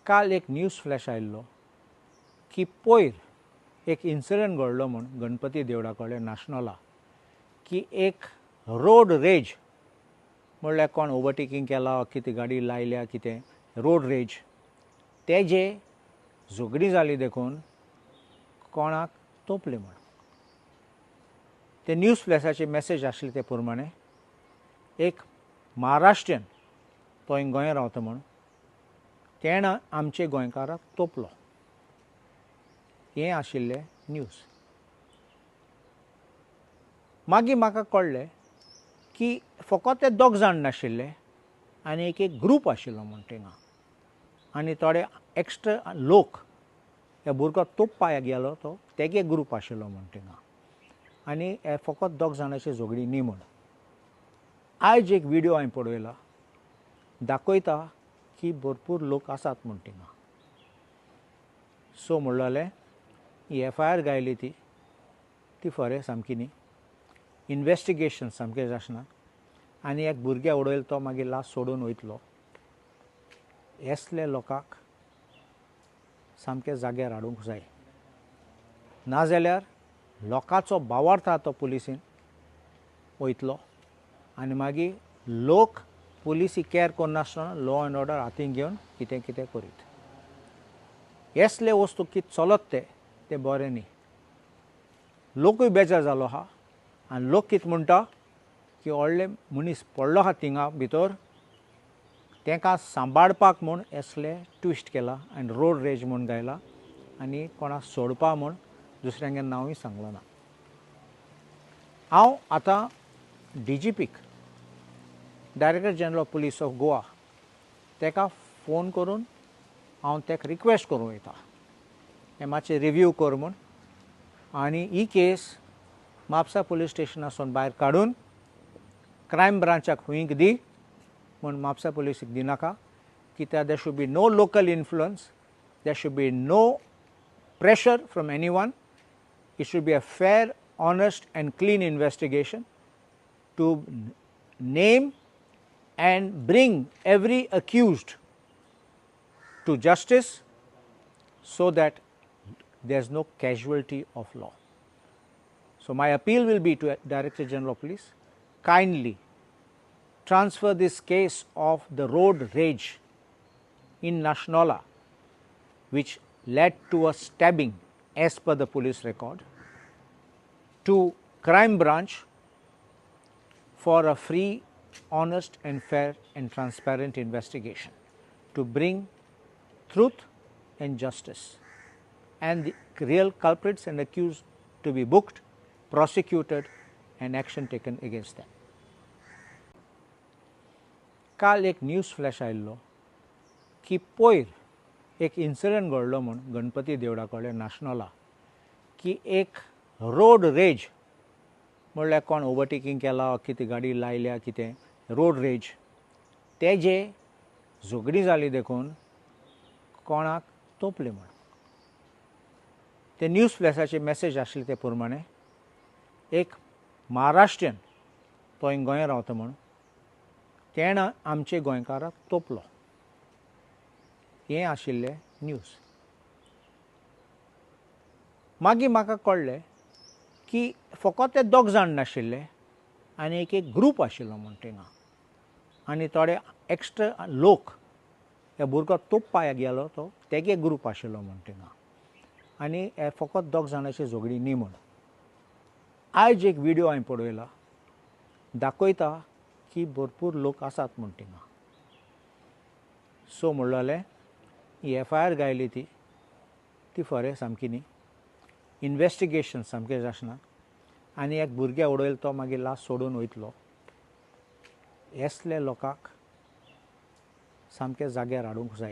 काल एक news flash आयिल्लो की पयर एक इन्सिडंट घडलो म्हूण गणपती देवळा कडेन नाशनला की एक रोड रेज म्हणल्यार कोण ओवरटेकिंग केला कितें गाडी लायल्या कितें रोड रेज तेजे झगडी जाली देखून कोणाक तोपले म्हूण ते न्यूज फ्लॅशाची मॅसेज आसली ते प्रमाणे एक महाराष्ट्रीयन तो गोंय रावता म्हूण तेणें आमचे गोंयकाराक तोपलो हें आशिल्लें न्यूज. मागीर म्हाका कळ्ळें की फकत ते दोग जाण नाशिल्ले आनी एक ग्रूप आशिल्लो म्हूण थिंगा आनी थोडे एक्स्ट्रा लोक हे भुरगो तोपपाक गेलो तो तेगे ग्रूप आशिल्लो म्हूण थिंगा आनी हे फकत दोग जाणांची झगडी न्ही म्हूण. आयज एक व्हिडिओ हांवें पळयला दाखयता की भरपूर लोक आसात म्हूण थिंगा. सो म्हणलें ही FIR गायली ती खरें सामकी न्ही. इन्वेस्टिगेशन सामकें आसना आनी एक भुरग्या उडयलो तो मागीर लास्ट सोडून वयतलो. असले लोकांक सामके जाग्यार हाडूंक जाय नाजाल्यार लोकांचो भावार्थ तो पुलिसीन वयतलो आनी मागीर लोक पुलिसी कॅर करनासतना लॉ एंड ऑर्डर हातीन घेवन कितें कितें करीत. असले वस्तू कितें चलत ते बरें न्ही. लोकूय बेजार जालो आहा आनी लोक कितें म्हणटा की व्हडले मनीस पडलो आहा थिंगा भितर तांकां सांबाळपाक म्हूण असले ट्विस्ट केला आनी रोड रेज म्हूण गायला आनी कोणाक सोडपा म्हूण दुसऱ्यांगें नांवूय सांगलो ना. हांव आतां DGPक director general of police of Goa ताका फोन करून हांव ताका रिक्वेस्ट करूं वयता हें मातशें रिव्यू कर म्हूण आनी ही केस म्हापसा पुलीस स्टेशनासून भायर काडून क्रायम ब्रांचाक हुंयीक दी म्हूण म्हापसा पुलिसीक दिनाका कित्याक there should be no local influence there should be no pressure from anyone. It should be a fair, honest and clean investigation to name and bring every accused to justice so that there is no casualty of law. So my appeal will be to Director General of Police, kindly transfer this case of the road rage in Nashnola which led to a stabbing as per the police record to crime branch for a free, honest and fair and transparent investigation to bring truth and justice and the real culprits and accused to be booked, prosecuted and action taken against them. काल एक news flash आयिल्लो की पयर एक incident घडलो म्हूण गणपती देवळा कडेन नाशनला की एक रोड रेज म्हणल्यार कोण ओवरटेकिंग केला कितें गाडी लायल्या कितें रोड रेज तेजे झगडी जाली देखून कोणाक तोपले म्हूण ते न्यूज फ्लॅशाची मॅसेज आसली ते प्रमाणे एक महाराष्ट्रीयन तो गोंय रावता म्हूण तेणें आमचे गोंयकाराक तोपलो हें आशिल्लें न्यूज. मागीर म्हाका कळ्ळें की फकत ते दोग जाण नाशिल्ले आनी एक ग्रूप आशिल्लो म्हूण थिंगा आनी थोडे एक्स्ट्रा लोक हे भुरगो तोपपाक गेलो तो तेगे ग्रूप आशिल्लो म्हूण थिंगा आनी हे फकत दोग जाणांची झगडी न्ही म्हूण. आयज एक व्हिडिओ हांवें पळयला दाखयता की भरपूर लोक आसात म्हूण थिंगा. सो म्हणलें ही FIR गायली ती खरें सामकी न्ही. इन्वेस्टिगेशन सामकें आसना आनी एक भुरग्या उडयलो तो मागीर लास्ट सोडून वयतलो. असले लोकांक सामके जाग्यार हाडूंक जाय